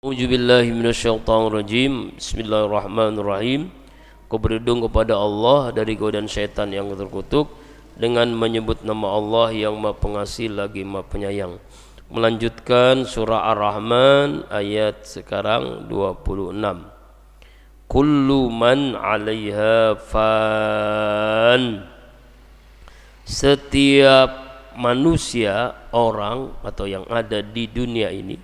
A'udzubillahi minasyaitonirrajim. Bismillahirrahmanirrahim. Aku berlindung kepada Allah dari godaan syaitan yang terkutuk dengan menyebut nama Allah yang Maha Pengasih lagi Maha Penyayang. Melanjutkan surah Ar-Rahman ayat sekarang 26. Kullu man 'alaiha fan. Setiap manusia, orang atau yang ada di dunia ini,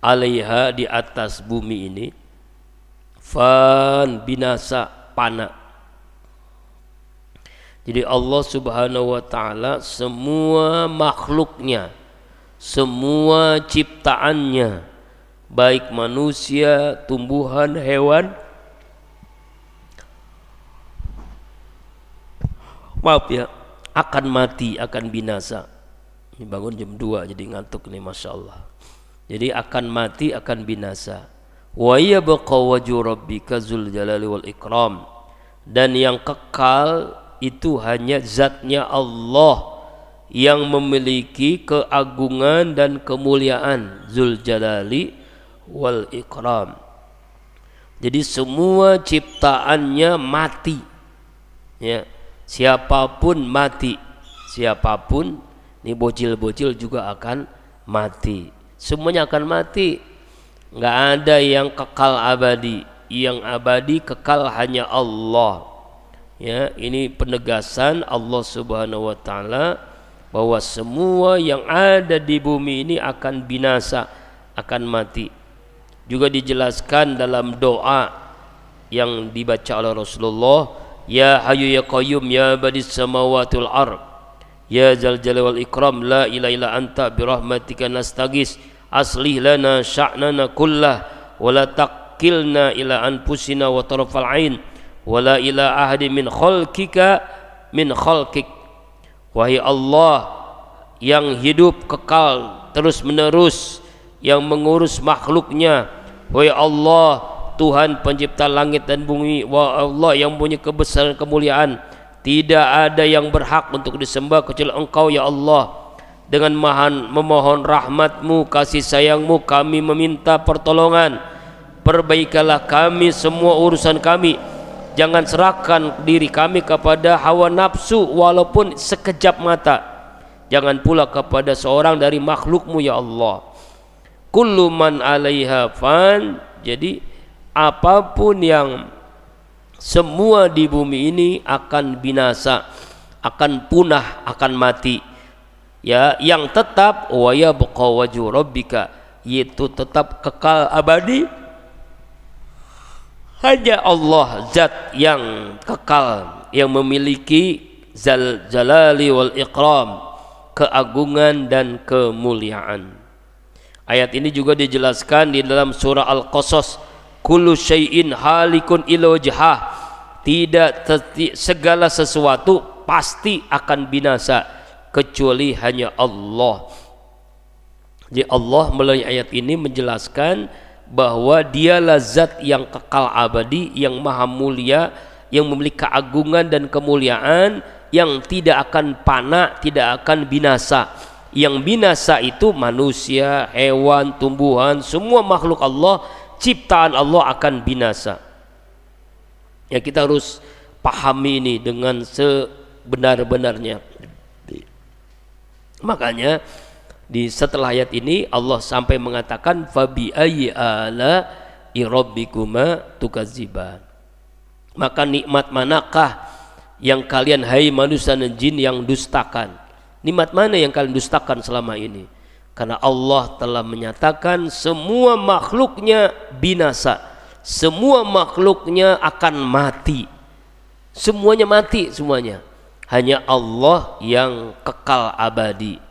'alaiha di atas bumi ini, fan binasa, pana. Jadi Allah Subhanahu wa taala semua makhluknya, semua ciptaannya, baik manusia, tumbuhan, hewan, maaf ya, akan mati, akan binasa. Ini bangun jam 2 jadi ngantuk nih, Masya Allah. Jadi akan mati, akan binasa. Wa yabqa wajhu rabbika dzul jalali wal ikram. Dan yang kekal itu hanya zatnya Allah yang memiliki keagungan dan kemuliaan, dzul jalali wal ikram. Jadi semua ciptaannya mati. Ya, siapapun mati. Siapapun, ini bocil-bocil juga akan mati. Semuanya akan mati. Enggak ada yang kekal abadi. Yang abadi kekal hanya Allah. Ya, ini penegasan Allah Subhanahu wa taala bahwa semua yang ada di bumi ini akan binasa, akan mati. Juga dijelaskan dalam doa yang dibaca oleh Rasulullah, ya hayyu ya qayyum ya badis samawati wal ard, ya zal jalali wal ikram, la ilaha illa anta birahmatika nastaghis, aslih lana sya'nana kullah wa la taqilna ila anfusina wa tarfal ain wa la ila ahadin min khalqika min khalqik. Wahai Allah yang hidup kekal terus menerus, yang mengurus makhluknya, wahai Allah Tuhan pencipta langit dan bumi, wahai Allah yang punya kebesaran kemuliaan, tidak ada yang berhak untuk disembah kecuali Engkau ya Allah. Dengan memohon rahmat-Mu, kasih sayang-Mu, kami meminta pertolongan. Perbaikilah kami semua urusan kami. Jangan serahkan diri kami kepada hawa nafsu walaupun sekejap mata. Jangan pula kepada seorang dari makhluk-Mu ya Allah. Kullu man 'alaiha fan. Jadi apapun yang semua di bumi ini akan binasa, akan punah, akan mati. Ya, yang tetap wa yabqa wajhu rabbika, yaitu tetap kekal abadi hanya Allah, zat yang kekal, yang memiliki zal jalali wal ikram, keagungan dan kemuliaan. Ayat ini juga dijelaskan di dalam surah Al-Qasas, kullu syai'in halikun ila wajhah, tidak segala sesuatu pasti akan binasa kecuali hanya Allah. Jadi Allah melalui ayat ini menjelaskan bahwa dialah zat yang kekal abadi, yang maha mulia, yang memiliki keagungan dan kemuliaan, yang tidak akan fana, tidak akan binasa. Yang binasa itu manusia, hewan, tumbuhan, semua makhluk Allah, ciptaan Allah akan binasa. Ya, kita harus pahami ini dengan sebenar-benarnya. Makanya di setelah ayat ini Allah sampai mengatakan fabi ayyi ala rabbikuma tukadziban. Maka nikmat manakah yang kalian hai manusia dan jin yang dustakan? Nikmat mana yang kalian dustakan selama ini? Karena Allah telah menyatakan semua makhluknya binasa, semua makhluknya akan mati, semuanya mati semuanya. Hanya Allah yang kekal abadi.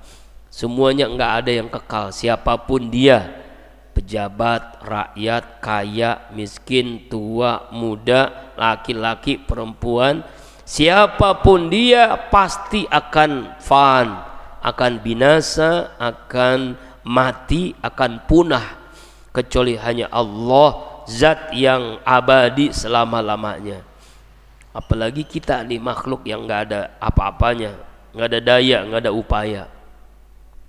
Semuanya enggak ada yang kekal, siapapun dia, pejabat, rakyat, kaya, miskin, tua, muda, laki-laki, perempuan, siapapun dia pasti akan fan, akan binasa, akan mati, akan punah, kecuali hanya Allah, zat yang abadi selama-lamanya. Apalagi kita nih makhluk yang nggak ada apa-apanya, nggak ada daya, nggak ada upaya.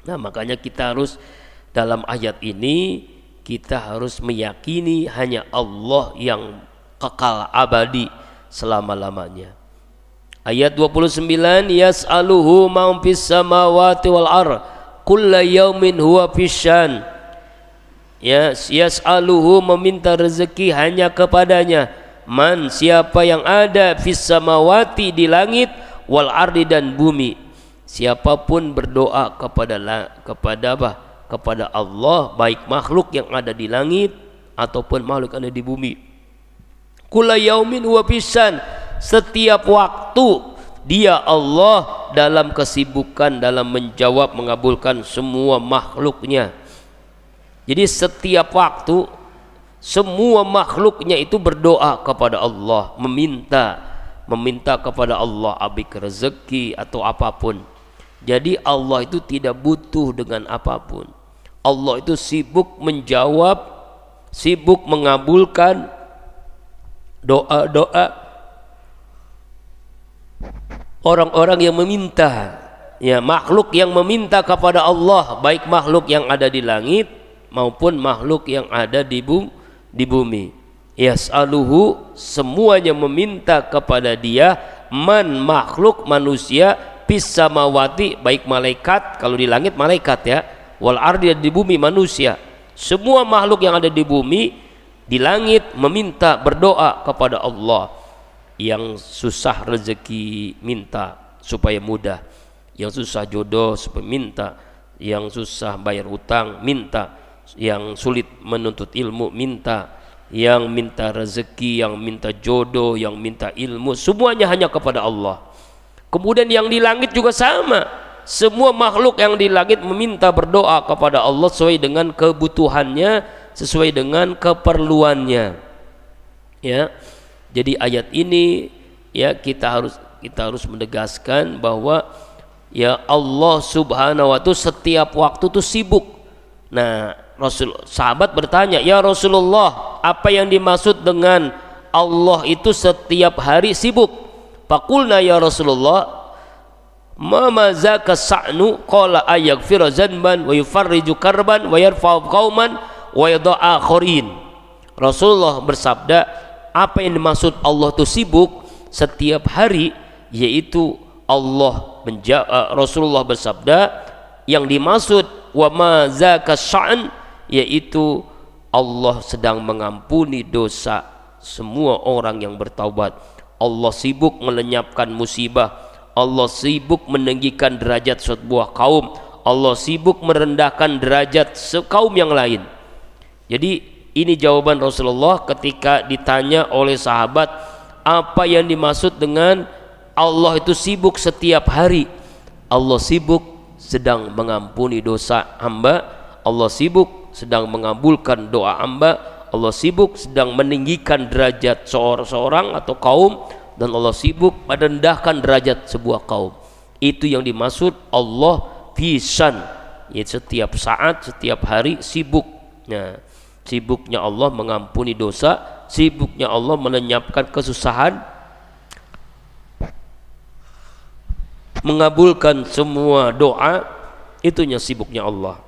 Nah, makanya kita harus dalam ayat ini kita harus meyakini hanya Allah yang kekal abadi selama-lamanya. Ayat 29, yas'aluhu man fis samawati wal ardh kulla yaumin huwa fisyan. Ya, yas'aluhu meminta rezeki hanya kepadanya. Man, siapa yang ada fis samawati di langit, wal ardi dan bumi. Siapapun berdoa kepada apa? Kepada Allah, baik makhluk yang ada di langit ataupun makhluk yang ada di bumi. Kulla yaumin huwa fisyan. Setiap waktu dia Allah dalam kesibukan dalam menjawab mengabulkan semua makhluknya. Jadi setiap waktu semua makhluknya itu berdoa kepada Allah, meminta kepada Allah abik rezeki atau apapun. Jadi Allah itu tidak butuh dengan apapun. Allah itu sibuk menjawab, sibuk mengabulkan doa-doa orang-orang yang meminta, ya, makhluk yang meminta kepada Allah, baik makhluk yang ada di langit maupun makhluk yang ada di bumi. Yas'aluhu, semuanya meminta kepada dia, man, makhluk manusia, fis samawati, baik malaikat, kalau di langit malaikat ya, wal ardi, di bumi manusia. Semua makhluk yang ada di bumi, di langit meminta, berdoa kepada Allah. Yang susah rezeki minta supaya mudah, yang susah jodoh supaya minta, yang susah bayar utang minta, yang sulit menuntut ilmu minta, yang minta rezeki, yang minta jodoh, yang minta ilmu, semuanya hanya kepada Allah. Kemudian yang di langit juga sama, semua makhluk yang di langit meminta, berdoa kepada Allah sesuai dengan kebutuhannya, sesuai dengan keperluannya. Ya. Jadi ayat ini ya kita harus menegaskan bahwa ya Allah Subhanahu wa ta'ala setiap waktu itu sibuk. Nah, sahabat bertanya, "Ya Rasulullah, apa yang dimaksud dengan Allah itu setiap hari sibuk?" Faqulna ya Rasulullah, "Ma mazaka sa'nu?" Qala ayaghfira zanban wa yufarriju karban wa yarfa'u qauman wa yadha'a akharin. Rasulullah bersabda, apa yang dimaksud Allah itu sibuk setiap hari, yaitu Rasulullah bersabda, yang dimaksud wa ma zaka sya'an, yaitu Allah sedang mengampuni dosa semua orang yang bertaubat. Allah sibuk melenyapkan musibah, Allah sibuk meninggikan derajat sebuah kaum, Allah sibuk merendahkan derajat kaum yang lain. Jadi ini jawaban Rasulullah ketika ditanya oleh sahabat, apa yang dimaksud dengan Allah itu sibuk setiap hari? Allah sibuk sedang mengampuni dosa hamba, Allah sibuk sedang mengabulkan doa hamba, Allah sibuk sedang meninggikan derajat seorang atau kaum, dan Allah sibuk merendahkan derajat sebuah kaum. Itu yang dimaksud Allah fisan, yaitu setiap saat, setiap hari sibuk. Nah, sibuknya Allah mengampuni dosa, sibuknya Allah melenyapkan kesusahan, mengabulkan semua doa, itunya sibuknya Allah.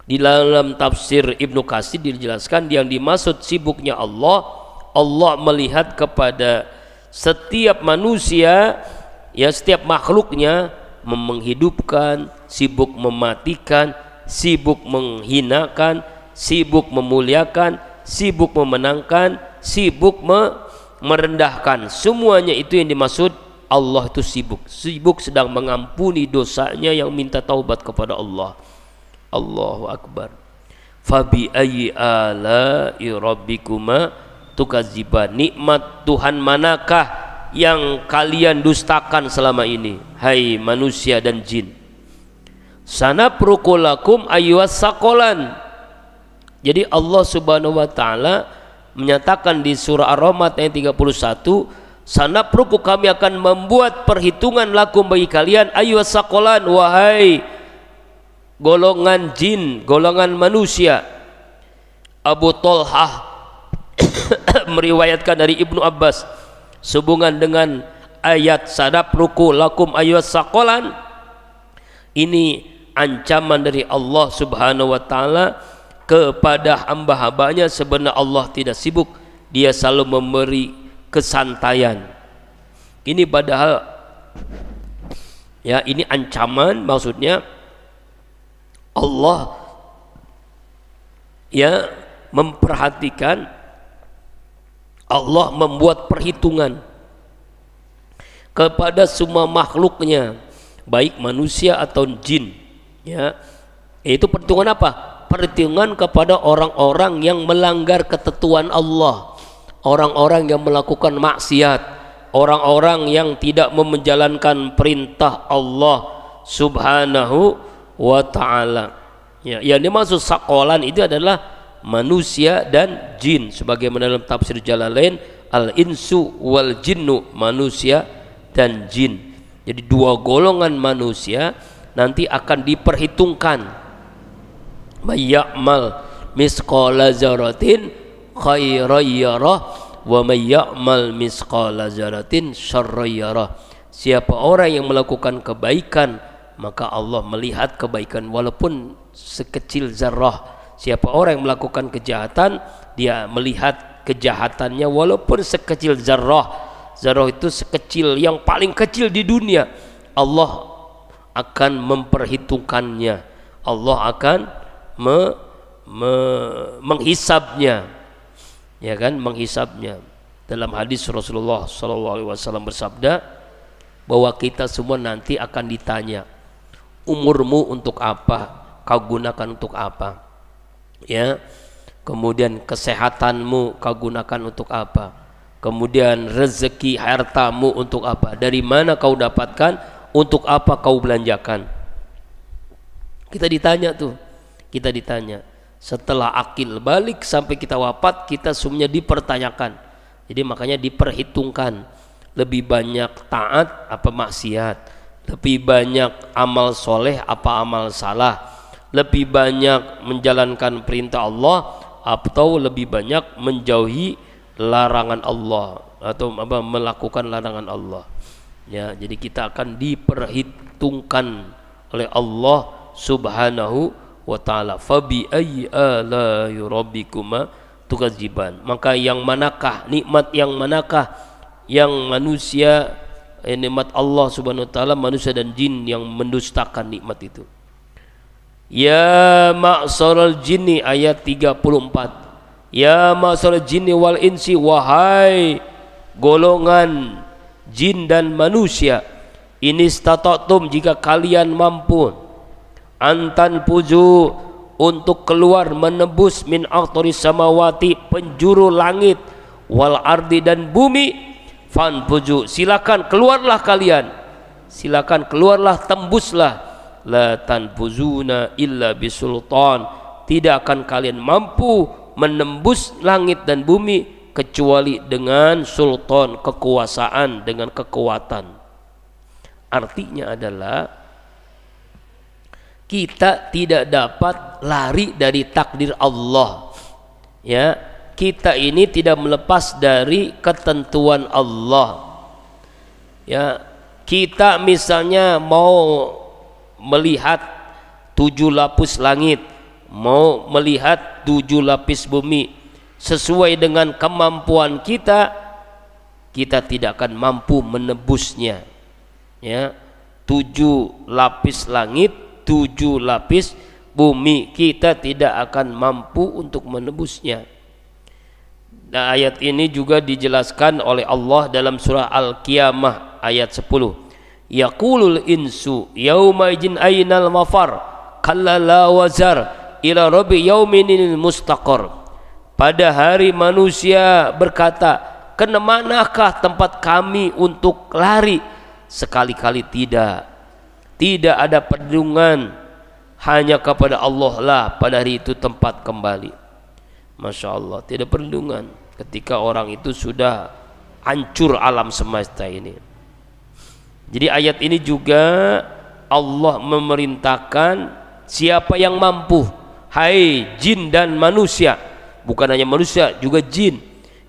Di dalam tafsir Ibnu Katsir dijelaskan yang dimaksud sibuknya Allah, Allah melihat kepada setiap manusia, ya setiap makhluknya, menghidupkan, sibuk mematikan, sibuk menghinakan, sibuk memuliakan, sibuk memenangkan, sibuk merendahkan. Semuanya itu yang dimaksud Allah itu sibuk sedang mengampuni dosanya yang minta taubat kepada Allah. Allahu Akbar. Fabi ayyi ala'i rabbikuma tukadziban. Nikmat Tuhan manakah yang kalian dustakan selama ini, hai manusia dan jin? Sanapruku lakum ayyuhas saqalan. Jadi Allah Subhanahu wa taala menyatakan di surah Ar-Rahman ayat 31, sanapruku, kami akan membuat perhitungan lakum bagi kalian, ayyuhas saqalan, wahai golongan jin, golongan manusia. Abu Thalhah meriwayatkan dari Ibnu Abbas sehubungan dengan ayat sanapruku lakum ayyuhas saqalan, ini ancaman dari Allah Subhanahu wa taala kepada hamba-hambanya sebenarnya Allah tidak sibuk, dia selalu memberi kesantaian. Ini padahal ya ini ancaman, maksudnya Allah ya memperhatikan, Allah membuat perhitungan kepada semua makhluknya, baik manusia atau jin, ya. Itu perhitungan apa? Perhitungan kepada orang-orang yang melanggar ketentuan Allah, orang-orang yang melakukan maksiat, orang-orang yang tidak menjalankan perintah Allah Subhanahu wa ta'ala. Ya, yang dimaksud sakolan itu adalah manusia dan jin, sebagaimana dalam tafsir Jalalain, al-insu wal jinnu, manusia dan jin. Jadi dua golongan manusia nanti akan diperhitungkan. Mayyamal misqala dzarratin khairan yarah wa mayyamal misqala dzarratin syarran yarah. Siapa orang yang melakukan kebaikan, maka Allah melihat kebaikan walaupun sekecil zarrah. Siapa orang yang melakukan kejahatan, dia melihat kejahatannya walaupun sekecil zarrah. Zarrah itu sekecil, yang paling kecil di dunia. Allah akan memperhitungkannya, Allah akan menghisabnya, ya kan, menghisabnya. Dalam hadis Rasulullah SAW bersabda bahwa kita semua nanti akan ditanya, umurmu untuk apa, kau gunakan untuk apa, ya. Kemudian kesehatanmu kau gunakan untuk apa, kemudian rezeki hartamu untuk apa, dari mana kau dapatkan, untuk apa kau belanjakan. Kita ditanya tuh, kita ditanya. Setelah akil balik sampai kita wafat, kita semuanya dipertanyakan. Jadi makanya diperhitungkan, lebih banyak taat apa maksiat, lebih banyak amal soleh apa amal salah, lebih banyak menjalankan perintah Allah atau lebih banyak menjauhi larangan Allah, atau apa, melakukan larangan Allah. Ya, jadi kita akan diperhitungkan oleh Allah Subhanahu wa ta'ala. Fabi ayyi ala'i rabbikuma tukadziban. Maka yang manakah, nikmat yang manakah yang manusia, nikmat Allah Subhanahu wa ta'ala, manusia dan jin yang mendustakan nikmat itu. Ya ma'saral jinni, ayat 34. Ya ma'saral jinni wal insi, wahai golongan jin dan manusia, ini stata'tum, jika kalian mampu, antan puju, untuk keluar menembus, min aqtaris samawati, penjuru langit, wal ardi, dan bumi, fan puju, silakan keluarlah kalian, silakan keluarlah, tembuslah. La tanfuzuna illa bisultan, tidak akan kalian mampu menembus langit dan bumi kecuali dengan sultan, kekuasaan, dengan kekuatan. Artinya adalah kita tidak dapat lari dari takdir Allah, ya. Kita ini tidak melepas dari ketentuan Allah, ya. Kita misalnya mau melihat 7 lapis langit, mau melihat 7 lapis bumi, sesuai dengan kemampuan kita, kita tidak akan mampu menebusnya, ya. 7 lapis langit, 7 lapis bumi, kita tidak akan mampu untuk menebusnya. Nah, ayat ini juga dijelaskan oleh Allah dalam surah Al-Qiyamah ayat 10. Yaqulul insu yauma idin ainal mafar kalla la wazar ila rabbi yauminil mustaqar. Pada hari manusia berkata, kemanakah tempat kami untuk lari? Sekali-kali tidak. Tidak ada perlindungan, hanya kepada Allah lah pada hari itu tempat kembali. Masya Allah, tidak perlindungan ketika orang itu sudah hancur alam semesta ini. Jadi ayat ini juga Allah memerintahkan siapa yang mampu, hai jin dan manusia, bukan hanya manusia, juga jin,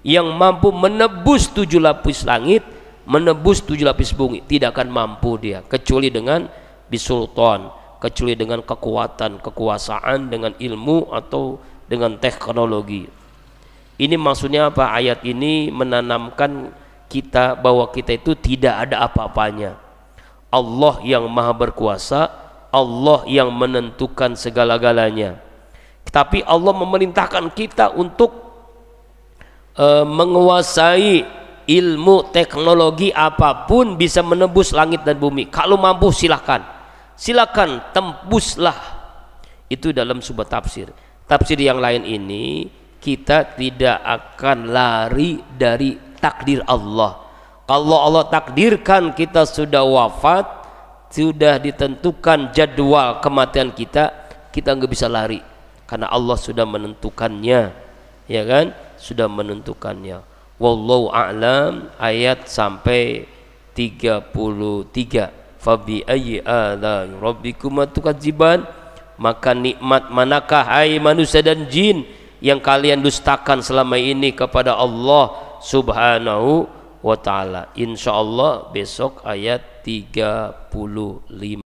yang mampu menebus 7 lapis langit, menebus 7 lapis bumi, tidak akan mampu dia kecuali dengan bisultan, kecuali dengan kekuatan, kekuasaan, dengan ilmu atau dengan teknologi. Ini maksudnya apa? Ayat ini menanamkan kita bahwa kita itu tidak ada apa-apanya. Allah yang maha berkuasa, Allah yang menentukan segala-galanya. Tapi Allah memerintahkan kita untuk menguasai ilmu teknologi apapun, bisa menembus langit dan bumi. Kalau mampu silakan tembuslah. Itu dalam sebuah tafsir. Tafsir yang lain ini, kita tidak akan lari dari takdir Allah. Kalau Allah takdirkan kita sudah wafat, sudah ditentukan jadwal kematian kita nggak bisa lari karena Allah sudah menentukannya, ya kan? Sudah menentukannya. Wallahu a'lam. Ayat sampai 33. Fabi ayyi ala rabbikuma tukadziban, maka nikmat manakah hai manusia dan jin yang kalian dustakan selama ini kepada Allah Subhanahu wa ta'ala. Insyaallah besok ayat 35.